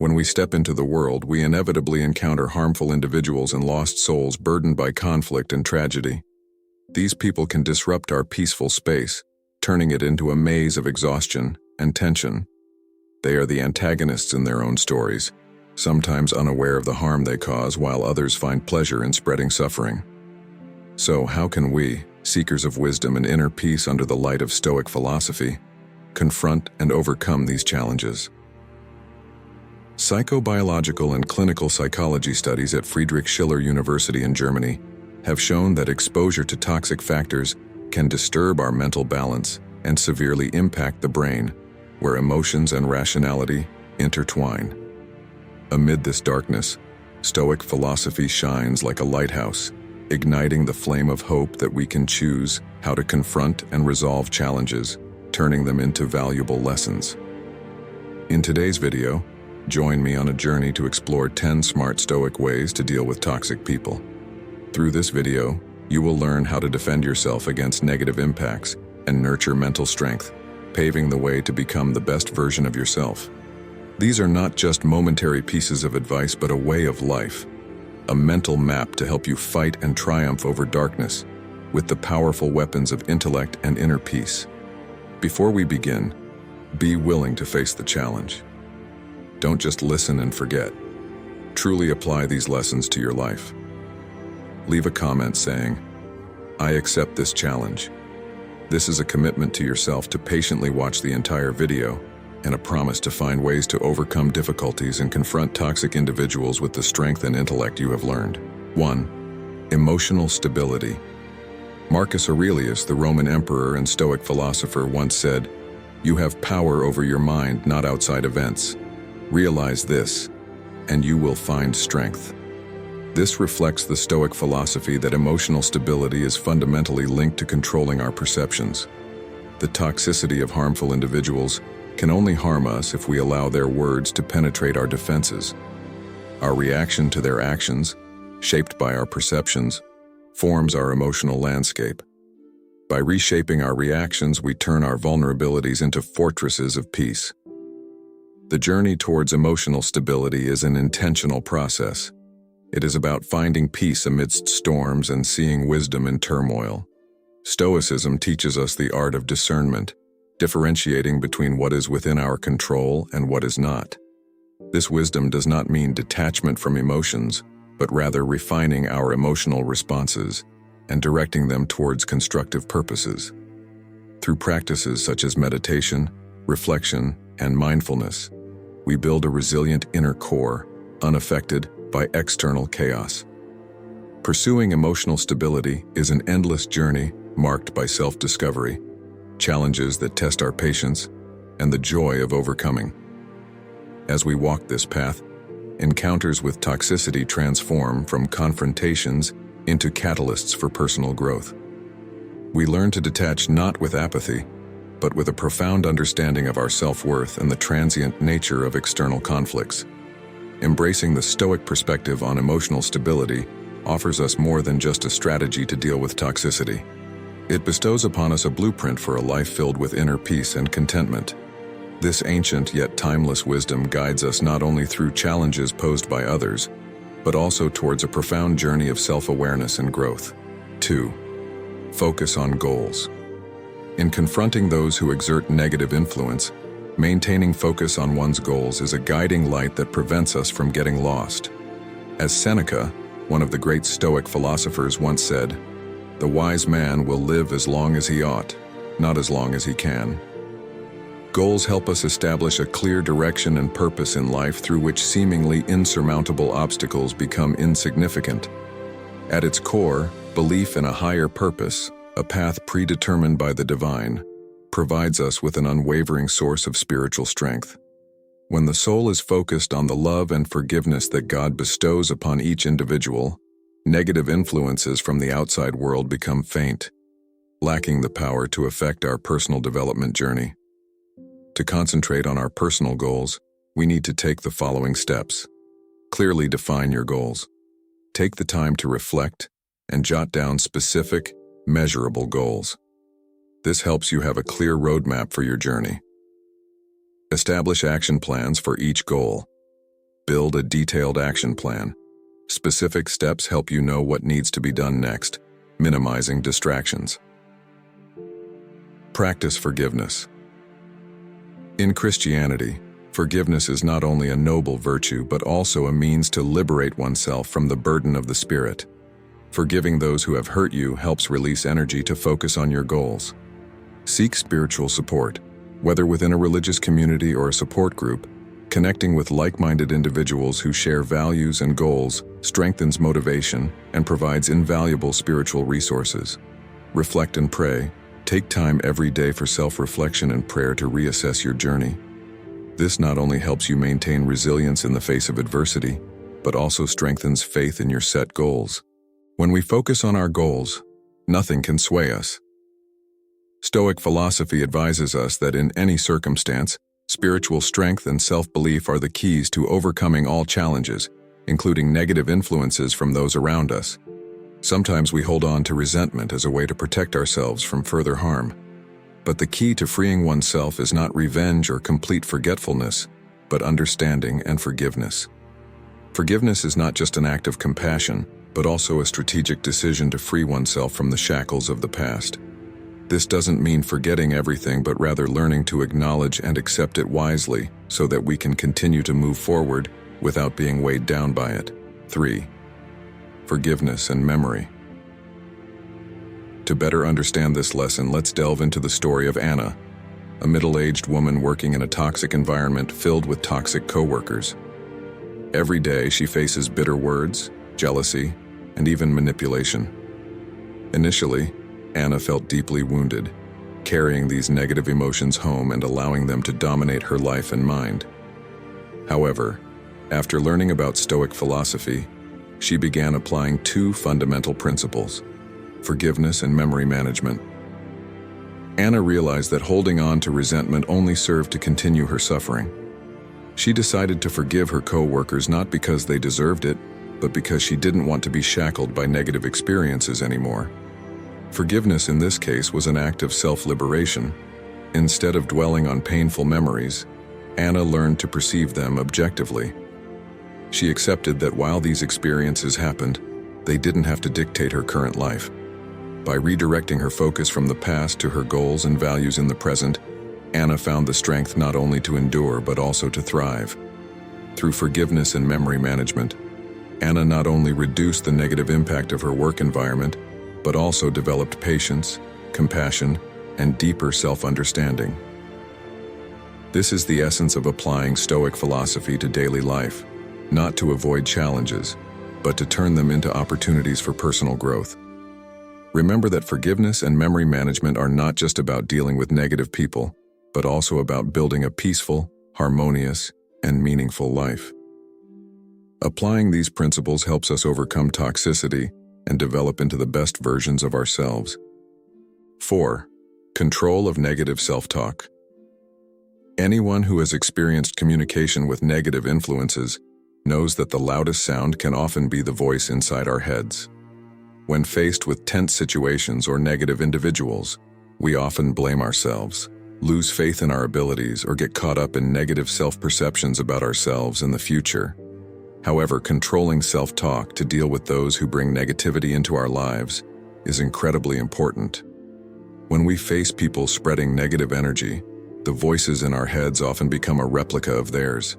When we step into the world, we inevitably encounter harmful individuals and lost souls burdened by conflict and tragedy. These people can disrupt our peaceful space, turning it into a maze of exhaustion and tension. They are the antagonists in their own stories, sometimes unaware of the harm they cause, while others find pleasure in spreading suffering. So, how can we, seekers of wisdom and inner peace under the light of Stoic philosophy, confront and overcome these challenges? Psychobiological and clinical psychology studies at Friedrich Schiller University in Germany have shown that exposure to toxic factors can disturb our mental balance and severely impact the brain, where emotions and rationality intertwine. Amid this darkness, Stoic philosophy shines like a lighthouse, igniting the flame of hope that we can choose how to confront and resolve challenges, turning them into valuable lessons. In today's video, join me on a journey to explore 10 smart Stoic ways to deal with toxic people. Through this video, you will learn how to defend yourself against negative impacts and nurture mental strength, paving the way to become the best version of yourself. These are not just momentary pieces of advice, but a way of life, a mental map to help you fight and triumph over darkness with the powerful weapons of intellect and inner peace. Before we begin, be willing to face the challenge. Don't just listen and forget. Truly apply these lessons to your life. Leave a comment saying, "I accept this challenge." This is a commitment to yourself to patiently watch the entire video and a promise to find ways to overcome difficulties and confront toxic individuals with the strength and intellect you have learned. 1. Emotional stability. Marcus Aurelius, the Roman emperor and Stoic philosopher, once said, "You have power over your mind, not outside events. Realize this, and you will find strength." This reflects the Stoic philosophy that emotional stability is fundamentally linked to controlling our perceptions. The toxicity of harmful individuals can only harm us if we allow their words to penetrate our defenses. Our reaction to their actions, shaped by our perceptions, forms our emotional landscape. By reshaping our reactions, we turn our vulnerabilities into fortresses of peace. The journey towards emotional stability is an intentional process. It is about finding peace amidst storms and seeing wisdom in turmoil. Stoicism teaches us the art of discernment, differentiating between what is within our control and what is not. This wisdom does not mean detachment from emotions, but rather refining our emotional responses and directing them towards constructive purposes. Through practices such as meditation, reflection, and mindfulness, we build a resilient inner core, unaffected by external chaos. Pursuing emotional stability is an endless journey marked by self-discovery, challenges that test our patience, and the joy of overcoming. As we walk this path, encounters with toxicity transform from confrontations into catalysts for personal growth. We learn to detach not with apathy, but with a profound understanding of our self-worth and the transient nature of external conflicts. Embracing the Stoic perspective on emotional stability offers us more than just a strategy to deal with toxicity. It bestows upon us a blueprint for a life filled with inner peace and contentment. This ancient yet timeless wisdom guides us not only through challenges posed by others, but also towards a profound journey of self-awareness and growth. 2. Focus on goals. In confronting those who exert negative influence, maintaining focus on one's goals is a guiding light that prevents us from getting lost. As Seneca, one of the great Stoic philosophers, once said, "The wise man will live as long as he ought, not as long as he can." Goals help us establish a clear direction and purpose in life through which seemingly insurmountable obstacles become insignificant. At its core, belief in a higher purpose, a path predetermined by the divine, provides us with an unwavering source of spiritual strength. When the soul is focused on the love and forgiveness that God bestows upon each individual, negative influences from the outside world become faint, lacking the power to affect our personal development journey. To concentrate on our personal goals, we need to take the following steps. Clearly define your goals. Take the time to reflect and jot down specific, measurable goals. This helps you have a clear roadmap for your journey. Establish action plans for each goal. build a detailed action plan. Specific steps help you know what needs to be done next, minimizing distractions. Practice forgiveness. In Christianity, forgiveness is not only a noble virtue but also a means to liberate oneself from the burden of the spirit. Forgiving those who have hurt you helps release energy to focus on your goals. Seek spiritual support, whether within a religious community or a support group. Connecting with like-minded individuals who share values and goals strengthens motivation and provides invaluable spiritual resources. Reflect and pray. Take time every day for self-reflection and prayer to reassess your journey. This not only helps you maintain resilience in the face of adversity, but also strengthens faith in your set goals. When we focus on our goals, nothing can sway us. Stoic philosophy advises us that in any circumstance, spiritual strength and self-belief are the keys to overcoming all challenges, including negative influences from those around us. Sometimes we hold on to resentment as a way to protect ourselves from further harm. But the key to freeing oneself is not revenge or complete forgetfulness, but understanding and forgiveness. Forgiveness is not just an act of compassion, but also a strategic decision to free oneself from the shackles of the past. This doesn't mean forgetting everything, but rather learning to acknowledge and accept it wisely so that we can continue to move forward without being weighed down by it. 3. Forgiveness and memory. To better understand this lesson, let's delve into the story of Anna, a middle-aged woman working in a toxic environment filled with toxic coworkers. Every day she faces bitter words, jealousy, and even manipulation. Initially, Anna felt deeply wounded, carrying these negative emotions home and allowing them to dominate her life and mind. However, after learning about Stoic philosophy, she began applying two fundamental principles: forgiveness and memory management. Anna realized that holding on to resentment only served to continue her suffering. She decided to forgive her co-workers not because they deserved it, but because she didn't want to be shackled by negative experiences anymore. Forgiveness in this case was an act of self-liberation. Instead of dwelling on painful memories, Anna learned to perceive them objectively. She accepted that while these experiences happened, they didn't have to dictate her current life. By redirecting her focus from the past to her goals and values in the present, Anna found the strength not only to endure but also to thrive. Through forgiveness and memory management, Anna not only reduced the negative impact of her work environment, but also developed patience, compassion, and deeper self-understanding. This is the essence of applying Stoic philosophy to daily life, not to avoid challenges, but to turn them into opportunities for personal growth. Remember that forgiveness and memory management are not just about dealing with negative people, but also about building a peaceful, harmonious, and meaningful life. Applying these principles helps us overcome toxicity and develop into the best versions of ourselves. 4. Control of negative self-talk. Anyone who has experienced communication with negative influences knows that the loudest sound can often be the voice inside our heads. When faced with tense situations or negative individuals, we often blame ourselves, lose faith in our abilities, or get caught up in negative self-perceptions about ourselves and the future. However, controlling self-talk to deal with those who bring negativity into our lives is incredibly important. When we face people spreading negative energy, the voices in our heads often become a replica of theirs.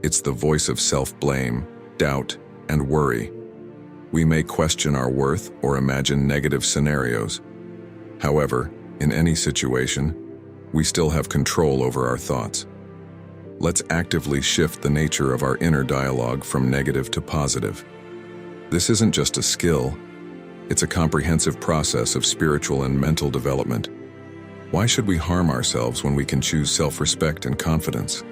It's the voice of self-blame, doubt, and worry. We may question our worth or imagine negative scenarios. However, in any situation, we still have control over our thoughts. Let's actively shift the nature of our inner dialogue from negative to positive. This isn't just a skill, it's a comprehensive process of spiritual and mental development. Why should we harm ourselves when we can choose self-respect and confidence?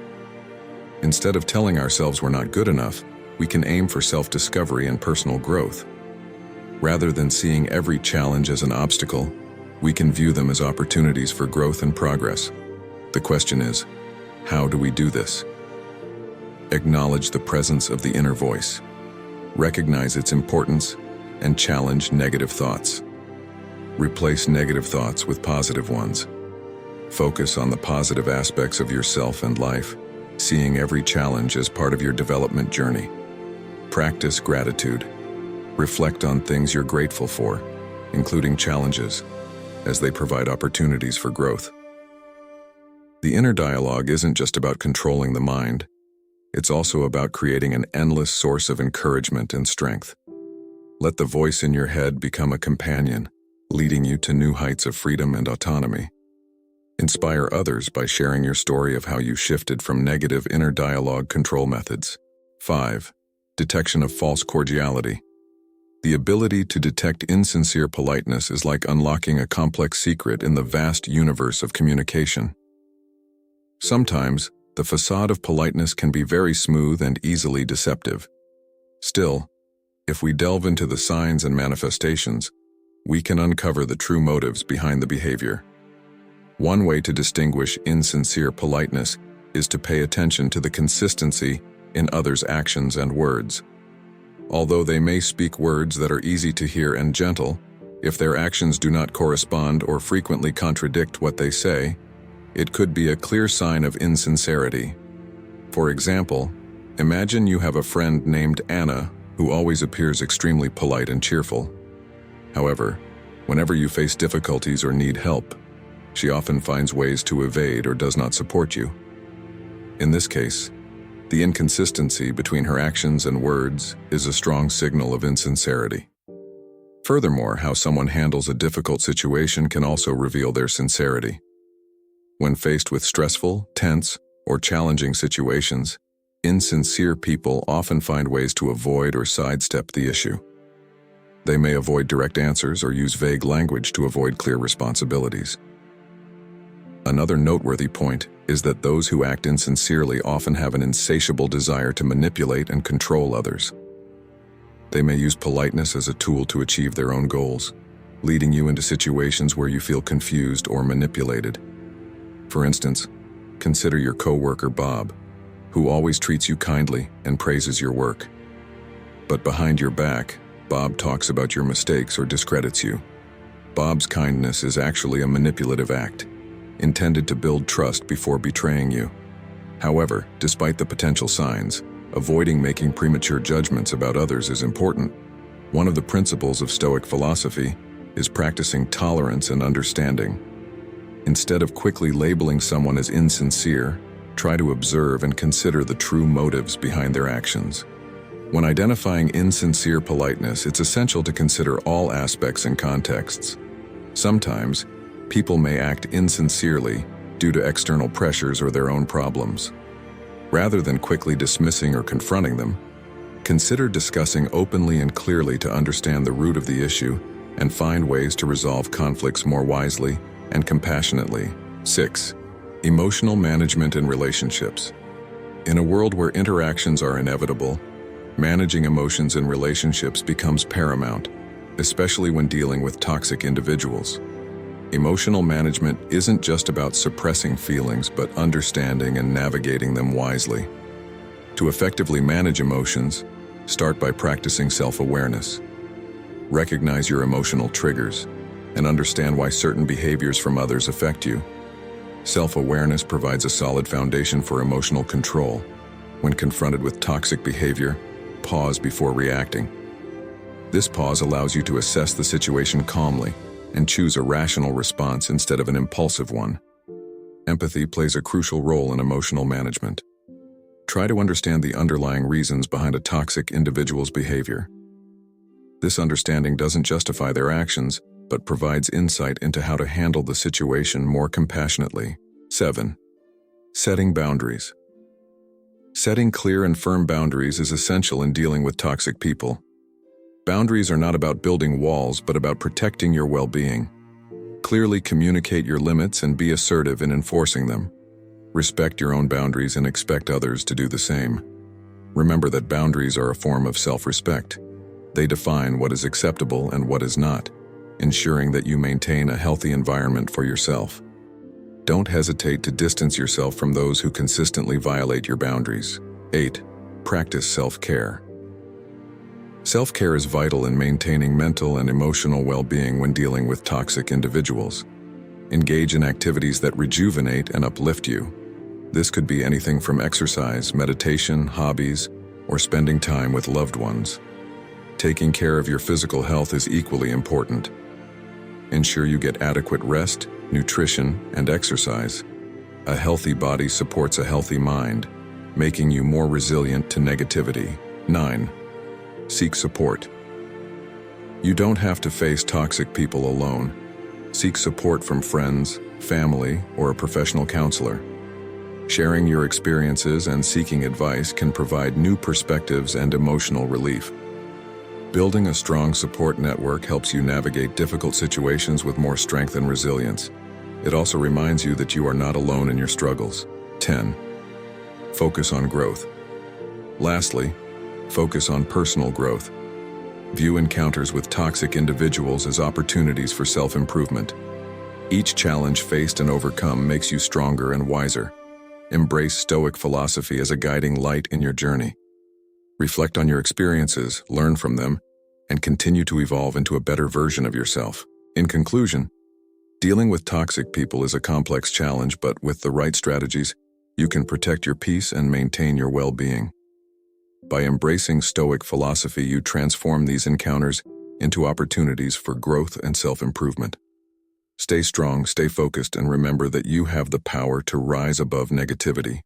Instead of telling ourselves we're not good enough, we can aim for self-discovery and personal growth. Rather than seeing every challenge as an obstacle, we can view them as opportunities for growth and progress. The question is, how do we do this? Acknowledge the presence of the inner voice. Recognize its importance and challenge negative thoughts. Replace negative thoughts with positive ones. Focus on the positive aspects of yourself and life, seeing every challenge as part of your development journey. Practice gratitude. Reflect on things you're grateful for, including challenges, as they provide opportunities for growth. The inner dialogue isn't just about controlling the mind. It's also about creating an endless source of encouragement and strength. Let the voice in your head become a companion, leading you to new heights of freedom and autonomy. Inspire others by sharing your story of how you shifted from negative inner dialogue control methods. 5. Detection of false cordiality. The ability to detect insincere politeness is like unlocking a complex secret in the vast universe of communication. Sometimes, the facade of politeness can be very smooth and easily deceptive. Still, if we delve into the signs and manifestations, we can uncover the true motives behind the behavior. One way to distinguish insincere politeness is to pay attention to the consistency in others' actions and words. Although they may speak words that are easy to hear and gentle, if their actions do not correspond or frequently contradict what they say, it could be a clear sign of insincerity. For example, imagine you have a friend named Anna who always appears extremely polite and cheerful. However, whenever you face difficulties or need help, she often finds ways to evade or does not support you. In this case, the inconsistency between her actions and words is a strong signal of insincerity. Furthermore, how someone handles a difficult situation can also reveal their sincerity. When faced with stressful, tense, or challenging situations, insincere people often find ways to avoid or sidestep the issue. They may avoid direct answers or use vague language to avoid clear responsibilities. Another noteworthy point is that those who act insincerely often have an insatiable desire to manipulate and control others. They may use politeness as a tool to achieve their own goals, leading you into situations where you feel confused or manipulated. For instance, consider your coworker Bob, who always treats you kindly and praises your work. But behind your back, Bob talks about your mistakes or discredits you. Bob's kindness is actually a manipulative act, intended to build trust before betraying you. However, despite the potential signs, avoiding making premature judgments about others is important. One of the principles of Stoic philosophy is practicing tolerance and understanding. Instead of quickly labeling someone as insincere, try to observe and consider the true motives behind their actions. When identifying insincere politeness, it's essential to consider all aspects and contexts. Sometimes, people may act insincerely due to external pressures or their own problems. Rather than quickly dismissing or confronting them, consider discussing openly and clearly to understand the root of the issue and find ways to resolve conflicts more wisely and compassionately. 6. Emotional management in relationships. In a world where interactions are inevitable, managing emotions in relationships becomes paramount, especially when dealing with toxic individuals. Emotional management isn't just about suppressing feelings, but understanding and navigating them wisely. To effectively manage emotions, start by practicing self-awareness. Recognize your emotional triggers and understand why certain behaviors from others affect you. Self-awareness provides a solid foundation for emotional control. When confronted with toxic behavior, pause before reacting. This pause allows you to assess the situation calmly and choose a rational response instead of an impulsive one. Empathy plays a crucial role in emotional management. Try to understand the underlying reasons behind a toxic individual's behavior. This understanding doesn't justify their actions, but provides insight into how to handle the situation more compassionately. 7. Setting boundaries. Setting clear and firm boundaries is essential in dealing with toxic people. Boundaries are not about building walls, but about protecting your well-being. Clearly communicate your limits and be assertive in enforcing them. Respect your own boundaries and expect others to do the same. Remember that boundaries are a form of self-respect. They define what is acceptable and what is not, ensuring that you maintain a healthy environment for yourself. Don't hesitate to distance yourself from those who consistently violate your boundaries. 8. Practice self-care. Self-care is vital in maintaining mental and emotional well-being when dealing with toxic individuals. Engage in activities that rejuvenate and uplift you. This could be anything from exercise, meditation, hobbies, or spending time with loved ones. Taking care of your physical health is equally important. Ensure you get adequate rest, nutrition, and exercise. A healthy body supports a healthy mind, making you more resilient to negativity. 9. Seek support. You don't have to face toxic people alone. Seek support from friends, family, or a professional counselor. Sharing your experiences and seeking advice can provide new perspectives and emotional relief. Building a strong support network helps you navigate difficult situations with more strength and resilience. It also reminds you that you are not alone in your struggles. 10. Focus on growth. Lastly, focus on personal growth. View encounters with toxic individuals as opportunities for self-improvement. Each challenge faced and overcome makes you stronger and wiser. Embrace Stoic philosophy as a guiding light in your journey. Reflect on your experiences, learn from them, and continue to evolve into a better version of yourself. In conclusion, dealing with toxic people is a complex challenge, but with the right strategies, you can protect your peace and maintain your well-being. By embracing Stoic philosophy, you transform these encounters into opportunities for growth and self-improvement. Stay strong, stay focused, and remember that you have the power to rise above negativity.